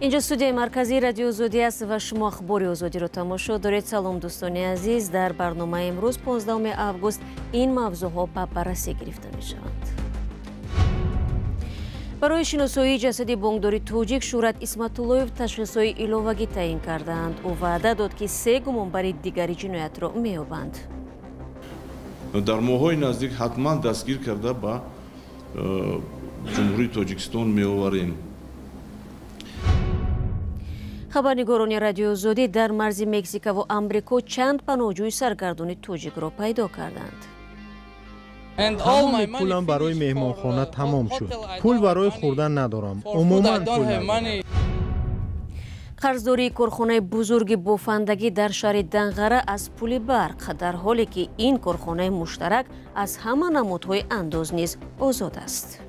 اینجا استودیوی مرکزی رادیو آزادی است و شما اخبار آزادی رو تماشا دارید. سلام دوستان عزیز، در برنامه امروز 15 آگوست این موضوعها به بررسی گرفته می شوند. برای شناسایی جسد بانکداری توجیک شهرت اسمت‌اللویف تشخیص‌های ایلوواگی تعیین کردند. او وعده داد که 3 گمانبر دیگری جنایت را می‌یابند. در ماه‌های نزدیک حتما دستگیر کرده با جمهوری تاجیکستان می‌آوریم. خبرنگاران رادیو آزادی در مرز مکزیک و آمریکا چند پناهجوی سرگردان توجیک را پیدا کردند. تمام پولم برای مهمانخانه تمام شد. پول برای خوردن ندارم. عموما پول ندارم. قرضداری کارخانه بزرگ بافندگی در شهر دنغره از پول برق، در حالی که این کارخانه مشترک از همه نمودهای انداز نیز آزاد است.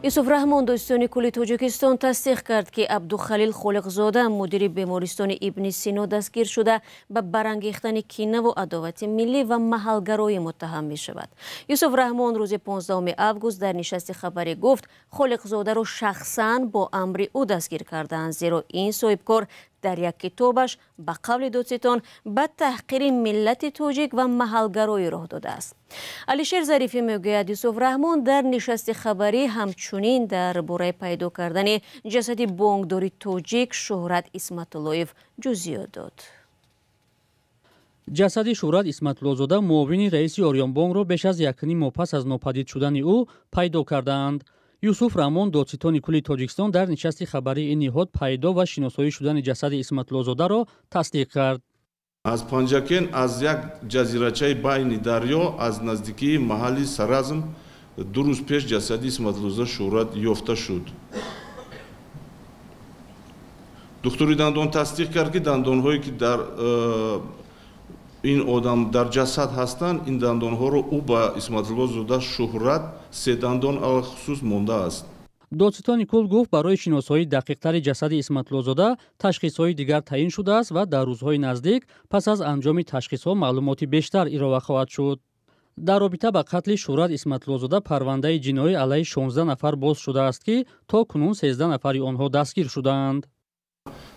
یوسف رحمان داستانی کل تاجیکستان تصدیق کرد که عبدالخلیل خالقزاده مدیر بیمارستان ابن سینا دستگیر شده به برانگیختن کینه و عداوت ملی و محلگرایی متهم می شود. یوسف رحمان روز 15 آگوست در نشست خبری گفت خالقزاده را شخصاً با امر او دستگیر کردند، زیرا این صاحبکار در یک کتابش به قول دادستان به تحقیر ملت تاجیک و محلگرایی راه داده است. علیشیر ظریفی میگوید یوسف رحمان در نشست خبری همچنین درباره پیدا کردن جسد بانکداری تاجیک شهرت اسمت‌اللویف جزئیات داد. جسد شهرت اسمت‌اللوزاده معاون رئیس آریان بانک را بیش از 1.5 ماه پس از ناپدید شدن او پیدا کردند. یوسف رحمان دادستان کل تاجیکستان در نشست خبری این نهاد پیدا و شناسایی شدن جسد اسمت‌اللوزاده را تصدیق کرد. از پنجاکن از یک جزیره‌چه بین دریا از نزدیکی محل سرازم 2 روز پیش جسد اسمت‌اللوزاده شهرت یافته شد. دکتری دندان تصدیق کرد که دندان‌هایی که در این آدم در جسد هستند، این دندان‌ها را او با اسمت‌اللوزاده شهرت 3 دندان علی خصوص مانده است. دادستان کل گفت برای شناسایی دقیق‌تر جسد اسمت‌اللوزاده تشخیص‌های دیگر تعیین شده است و در روزهای نزدیک پس از انجام تشخیص‌ها معلومات بیشتر ارائه خواهد شد. در رابطه با قتل شهرت اسمت‌اللوزاده پرونده جنایی علیه 16 نفر باز شده است که تا کنون 13 نفری آنها دستگیر شدند.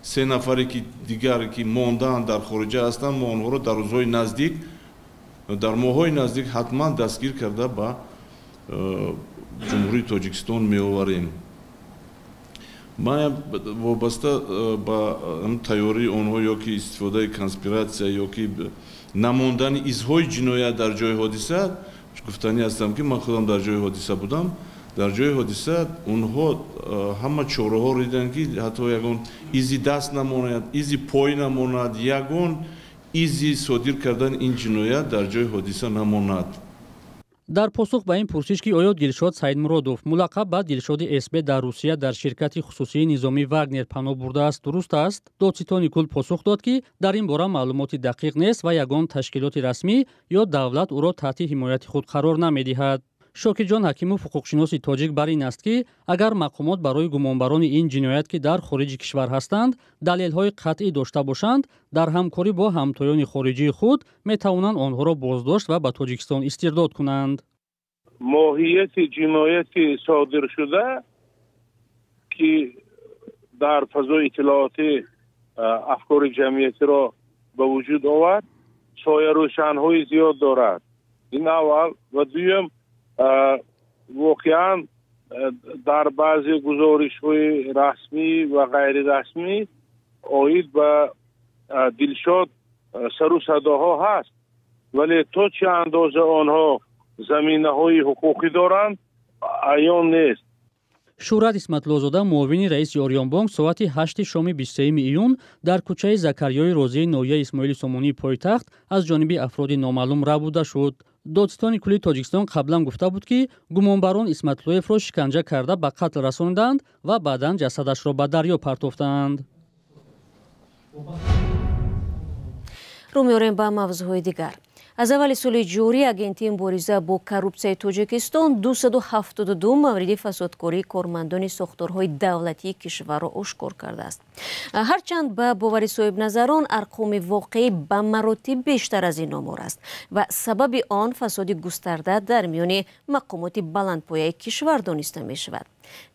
3 نفری که دیگر که ماندند در خارج هستند، ما آنها را در روزهای نزدیک در ماه‌های نزدیک حتما دستگیر کرده با جمهوری تاجیکستان می‌آوریم. ما وابسته با تیاری آنها یا که استفاده کنسپیراسیا یا که نماندن izهای جنایت در جای حادثه گفتنی هستم که من خودم در جای حادثه بودم. در جای حادثه اونها همه چاره‌ها را دیدن که حتی یگان ایزی دست نماند، ایزی پای نماند، یگان ایزی صادر کردن این جنایت در جای حادثه نماند. در پاسخ به این پرسش که آیا دلشاد سیدمرادوف ملقب به دلشاد اسب در روسیه در شرکت خصوصی نظامی واگنر پناه برده است درست است، دادستان کل پاسخ داد که در این باره معلومات دقیق نیست و یگان تشکیلات رسمی یا دولت او را تحت حمایت خود قرار نمی‌دهد. شاکرجان حکیموف حقوقشناس تاجیک بر این است که اگر مقامات برای گمانبران این جنایت که در خارج کشور هستند دلیل‌های قطعی داشته باشند، در همکاری با همتایان خارجی خود می‌توانند آنها را بازداشت و به تاجیکستان استرداد کنند. ماهیت جنایتی صادر شده که در فضای اطلاعاتی افکار جمعیتی را به وجود آورد، سایه روشن‌های زیاد دارد. این اول و دوم واقعا در بعضی گزارش‌های رسمی و غیر رسمی آید به دلشاد سر و صداها هست، ولی تا چه اندازه آنها زمینه‌های حقوقی دارند عیان نیست. شهرت اسمت‌اللوزاده معاون رئیس آریان بانک ساعت 8 شام 23 ایون در کوچه زکریای روزی ناحیه اسماعیل سامانی پایتخت از جانب افراد نامعلوم ربوده شد. دادستان کل تاجیکستان قبلا گفته بود که گمانبران اسمت‌اللویف را شکنجه کرده به قتل رساندند و بعداً جسدش را به دریا پرتافتند. رو می‌آوریم به موضوعهای دیگر. از اول سال جاری агенти مبارزه با коррупсияи توجیکستان 272 مورد فسادکاری کارمندان ساختارهای دولتی کشور را آشکار کرده است. هرچند به باور صاحب نظران ارقام واقعی به مراتب بیشتر از این آمار است و سبب آن فساد گسترده در میان مقامات بلندپایه کشور دانسته می شود.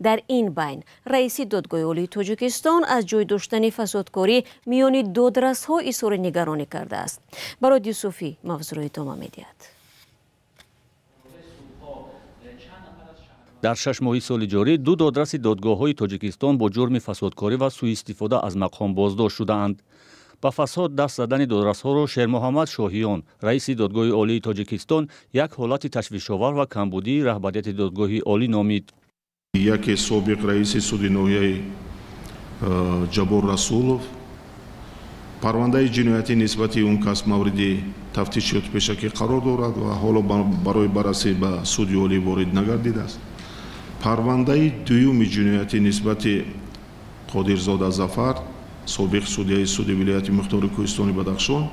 در این بین رئیس دادگاه عالی تاجیکستان از جای داشتن فسادکاری میان دادرس‌ها اظهار نگرانی کرده است. برای یوسفی موضوع را ادامه می‌دهد. در 6 ماه سال جاری دو دادرس دادگاه‌های تاجیکستان با جرم فسادکاری و سوء استفاده از مقام بازداشت شدند. با فساد دست زدن دادرس‌ها را شیر محمد شاهیان رئیس دادگاه عالی تاجیکستان یک حالت تشویش‌آور و کمبودی رهبریت دادگاه عالی نامید. یکی سابق رئیس سود ناحیه جبور رسولов پرونده جنایتی نسبت اون کس مورد تفتیشات پیشکی قرار دارد و حالا برای بررسی به سود عالی وارد نگردیده است. پرونده دوم جنایتی نسبت قادرزاده ظفر سابق судьяи суди вилояти мухтори кӯҳистони бадахшон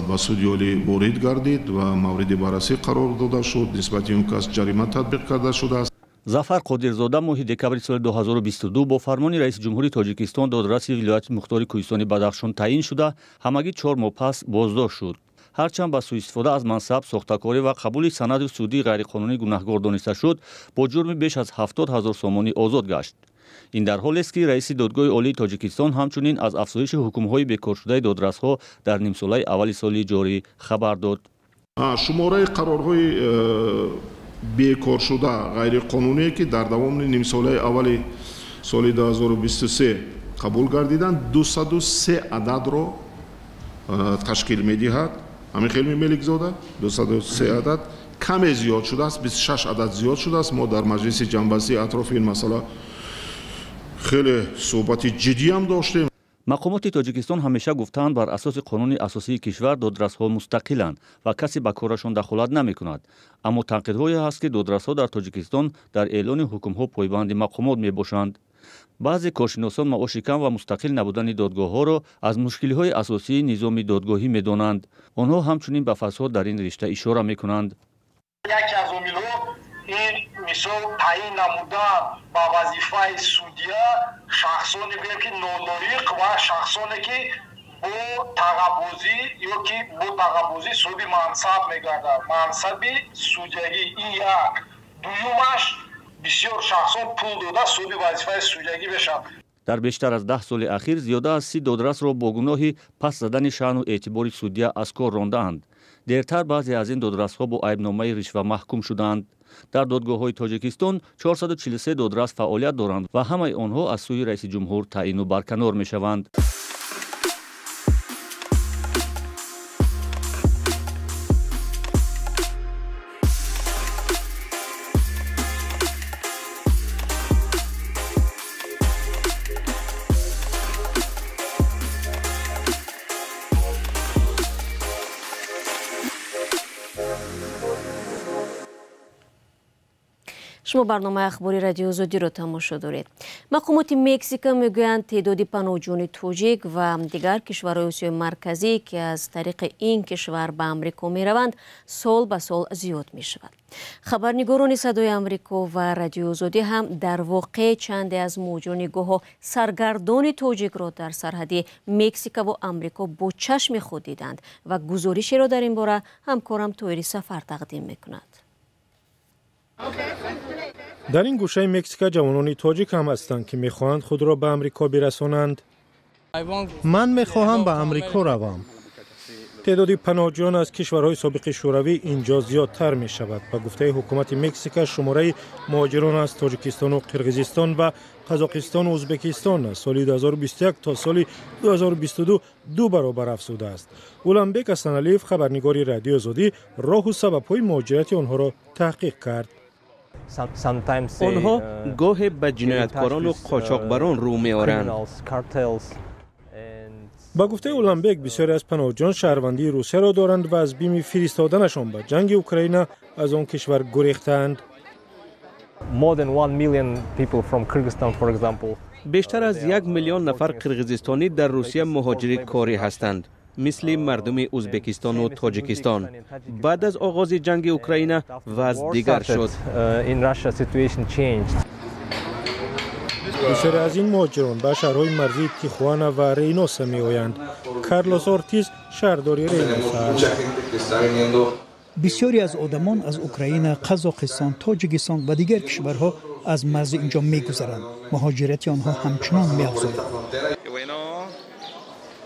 ба суди олӣ ворид гардид ва мавриди баррасӣ қарор дода шуд. нисбати он кас ҷарима татбиқ карда шудааст. зафар қодирзода моҳи декабри соли 2022 бо фармони раиси ҷумҳури тоҷикистон додраси вилояти мухтори кӯҳистони бадахшон таъин шуда ҳамагӣ 4 моҳ пас боздошт шуд. ҳарчанд ба сӯистифода аз мансаб сохтакорӣ ва қабули санади судии ғайриқонунӣ гунаҳгор дониста шуд, бо ҷурми беш аз 70 000 сомонӣ озод гашт. ин дар ҳолест ки раиси додгоҳи олии тоҷикистон ҳамчунин аз афзоиши ҳукмҳои бекоршудаи додрасҳо дар нимсолаи аввали соли ҷорӣ хабар дод. шумораи қарорҳои бекоршуда ғайриқонуние ки дар давоми нимсолаи аввали соли 2023 қабул гардиданд 203 ададро ташкил медиҳад. ҳамин хелми меликзода 203 адад каме зиёд шудааст, 26 адад зиёд шудааст. мо дар маҷлиси ҷанббастии атрофи ин масъала хеле суҳбати ҷиддиам доштем. мақомоти тоҷикистон ҳамеша гуфтаанд бар асоси қонуни асосии кишвар додрасҳо мустақиланд ва касе ба корашон дахолат намекунад. аммо танқидҳое ҳаст ки додрасҳо дар тоҷикистон дар эълони ҳукмҳо пойбанди мақомот мебошанд. баъзе коршиносон маоши кам ва мустақил набудани додгоҳҳоро аз мушкилиҳои асосии низоми додгоҳӣ медонанд. онҳо ҳамчунин ба фасод дар ин ришта ишора мекунанд. яке аз омилҳо ин мисол таъин намудан ба вазифаи судя шахсоне гӯем ки нолоиқ ва шахсоне ки бо тағаббозӣ ё ки бо тағаббозӣ соҳиби мансаб мегардад. мансаби судягӣ ин як. дуюмаш бисёр шахсон пул дода соҳиби вазифаи судягӣ мешаванд. дар бештар аз 10 соли ахир зиёда аз 30 додрасро бо гуноҳи пас задани шаъну эътибори судя аз кор рондаанд. дертар баъзе аз ин додрасҳо бо айбномаи ришва маҳкум шуданд. дар додгоҳҳои тоҷикистон 443 додрас фаъолият доранд ва ҳамаи онҳо аз сӯи раиси ҷумҳур таъину барканор мешаванд. шумо барномаи ахбори радиои озодиро тамошо доред. мақомоти мексика мегӯянд теъдоди паноҳҷӯёни тоҷик ва дигар кишварҳои осиёи марказӣ ки аз тариқи ин кишвар ба амрико мераванд сол ба сол зиёд мешавад. хабарнигорони садои амрико ва радиои озодӣ ҳам дар воқеъ чанде аз муҳоҷирони гоҳо саргардони тоҷикро дар сарҳади мексикаву амрико бо чашми худ диданд ва гузоришеро дар ин бора ҳамкорам Тоҳири Сафар тақдим мекунад. дар ин гӯшаи мексика ҷавонони тоҷик ҳам ҳастанд ки мехоҳанд худро ба амрико бирасонанд. ман мехоҳам ба амрико равам. теъдоди паноҳҷӯён аз кишварҳои собиқи шӯравӣ инҷо зиёдтар мешавад. ба гуфтаи ҳукумати мексика шумораи муҳоҷирон аз тоҷикистону қирғизистон ва қазоқистону ӯзбекистон аз соли 2021 то соли 2022 ду баробар афзудааст. уланбек асаналиев хабарнигори радиои озодӣ роҳу сабабҳои муҳоҷирати онҳоро таҳқиқ кард. онҳо гоҳе ба ҷинояткорону қочоқбарон рӯ меоранд. ба гуфтаи уланбек бисёре аз паноҳҷӯён шаҳрвандии русияро доранд ва аз бими фиристоданашон ба ҷанги Украина аз он кишвар гурехтаанд. бештар аз 1 миллион нафар қирғизистонӣ дар Русия муҳоҷири корӣ ҳастанд, мисли мардуми Ӯзбекистону Тоҷикистон. баъд аз оғози ҷанги Украина вазъ дигар шуд. бисёре аз ин муҳоҷирон ба шаҳрҳои марзии Тихуана ва Рейноса меоянд. Карлос Ортиз шаҳрдори Рейноса аст. бисёре аз одамон аз Украина, Қазоқистон, Тоҷикистон ва дигар кишварҳо از مرز اینجا میگذرند. مهاجرت آنها همچنان می‌افزاید.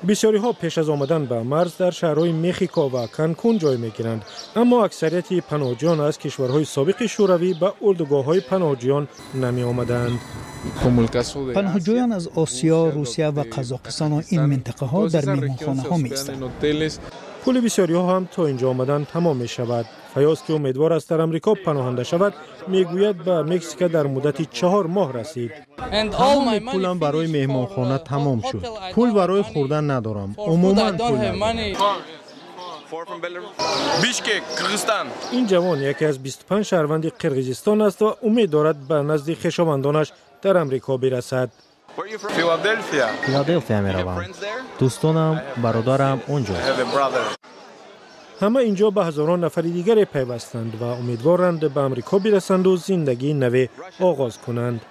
بسیاری ها پیش از آمدن به مرز در شهرهای مکسیکو و کانکون جای میگیرند، اما اکثریت پناهجویان از کشورهای سابق شوروی به اردوگاه‌های پناهجویان نمی آمدند. پناهجویان از آسیا، روسیه و قزاقستان و این منطقه ها در مهمانخانه ها می ایستند. پول بسیاری ها هم تا اینجا آمدن تمام می شود. فیاض که امیدوار است در امریکا پناهنده شود میگوید به مکزیک در مدت 4 ماه رسید. تمام پولم برای مهمانخانه تمام شد. پول برای خوردن ندارم. عموما پول ندارم. این جوان یکی از 25 شهروند قرقیزستان است و امید دارد به نزد خویشاوندانش در امریکا برسد. فیلادلفیا می روم. دوستانم، برادرم اونجا. همه اینجا به هزاران نفر دیگر پیوستند و امیدوارند به امریکا برسند و زندگی نو آغاز کنند.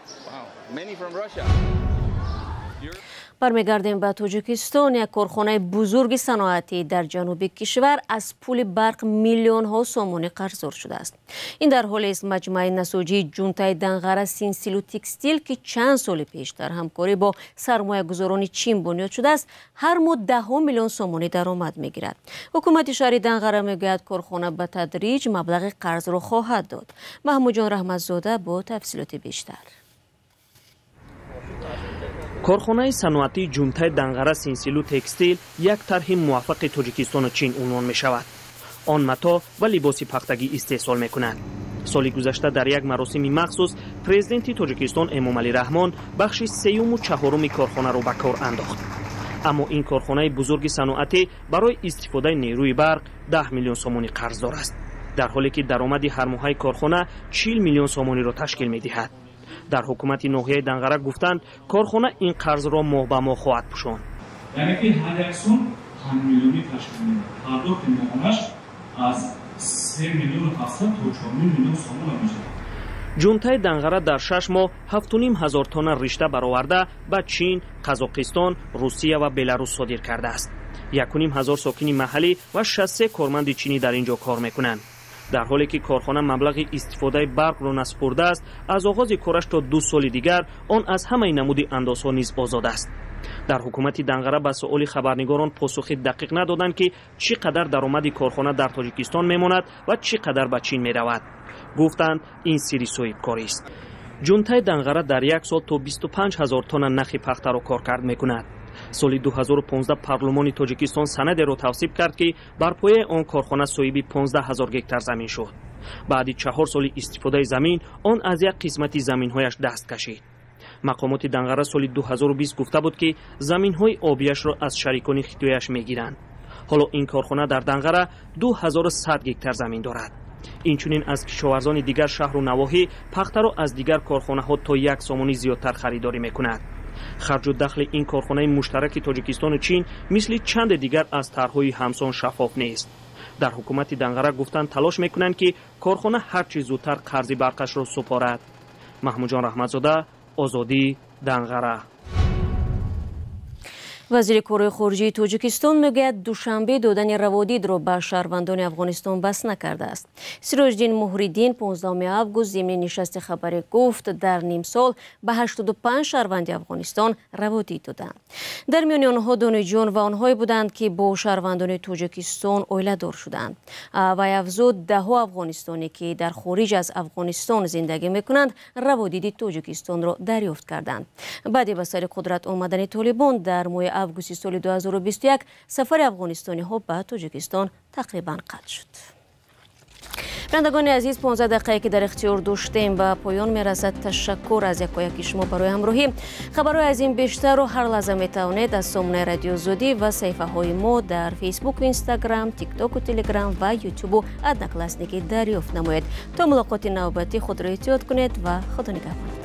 برمیگردیم به تاجیکستان. یک کارخانه بزرگ صنعتی در جنوب کشور از پول برق میلیون ها سومانی قرضدار شده است. این در حالی است مجمع نساجی جونتای دنغره سینسیل و تکستیل که چند سال پیش در همکاری با سرمایه گذاران چین بنیاد شده است، هر ماه 10 میلیون سومانی درآمد میگیرد. حکومت شهر دنغره میگوید کارخانه به تدریج مبلغ قرض را خواهد داد. محمود جان رحمتزاده با تفصیلات بیشتر. کارخانه صنعتی جونتای دنغره سینسیل و تکستیل یک طرح موفق تاجیکستان و چین عنوان می شود. آن متا و لباس پختگی استحصال می کند. سال گذشته در یک مراسم مخصوص پرزیدنت تاجیکستان امامعلی رحمان بخش 3 و 4 کارخانه را به کار انداخت. اما این کارخانه بزرگ صنعتی برای استفاده نیروی برق 10 میلیون سومانی قرضدار است، در حالی که درآمد هر ماهه کارخانه 40 میلیون سومانی را تشکیل می دهد. در حکومت ناحیه دنغره گفتند کارخانه این قرض را ماه به ماه خواهد پوشاند. یعنی که هر یک سال 5 میلیونی تشکیل می‌دهد. هر دو ماهانش از 3 میلیون و 700 تا 4 میلیون سوم میشه. جونتای دنغره در 6 ماه 7.5 هزار تن رشته برآورده به چین، قزاقستان، روسیه و بلاروس صادر کرده است. 1.5 هزار ساکن محلی و 63 کارمند چینی در اینجا کار میکنند. در حالی که کارخانه مبلغ استفاده برق را نسپرده است، از آغاز کارش تا 2 سال دیگر آن از همه نمود اندازها نیز آزاد است. در حکومت دنغره به سؤال خبرنگاران پاسخ دقیق ندادند که چقدر درآمد کارخانه در تاجیکستان میماند و چقدر به چین میرود. گفتند این سری صاحبکاری است. جونتای دنغره در یک سال تا 25 هزار تن نخ پخته را کارکرد میکند. سال 2015 پارلمان تاجیکستان سند را توصیب کرد که بر پایه آن کارخانه صاحب 15 هزار گکتار زمین شد. بعد 4 سال استفاده زمین آن از یک قسمت زمین‌هایش دست کشید. مقامات دنغره سال 2020 گفته بود که زمین‌های آبیش را از شریکان خیتویش می‌گیرند. حالا این کارخانه در دنغره 2100 گکتار زمین دارد. اینچنین از کشاورزان دیگر شهر و نواحی پخته را از دیگر کارخانه‌ها تا 1 سومانی زیادتر خریداری می‌کند. خرج و دخل این کارخانه مشترک تاجیکستان و چین مثل چند دیگر از طرح‌های همسان شفاف نیست. در حکومت دنغره گفتند تلاش میکنند که کارخانه هر چه زودتر قرض برقش را سپارد. محمود جان رحمتزاده، آزادی، دنغره. وزیر کار خارجه تاجیکستان میگوید دوشنبه دادن روادید را به شهروندان افغانستان بس نکرده است. سراجدین مهریدین 15 آگوست ضمن نشست خبری گفت در نیم سال به 85 شهروند افغانستان روادید دادند. در میان آنها دانشجویان و آنهایی بودند که با شهروندان تاجیکستان اویله دار شدند. و افزود 10 افغانستانی که در خارج از افغانستان زندگی میکنند روادید تاجیکستان را دریافت کردند. بعد به سر قدرت آمدن طالبان در ماه آگوست سال 2021 سفر افغانستانی ها به تاجیکستان تقریبا قطع شد. بینندگان عزیز، 15 دقیقه که در اختیار داشتیم به پایان میرسد. تشکر از یکایک شما برای همراهی. خبرهای از این بیشتر رو هر لحظه میتوانید از سامانه رادیو زودی و صفحه های ما در فیسبوک و اینستاگرام، تیک تاک و تلگرام و یوتیوب و ادنکلاسنیکی دریافت نمایید. تا ملاقات نوبتی خود را احتیاط کنید و خدا نگهدار.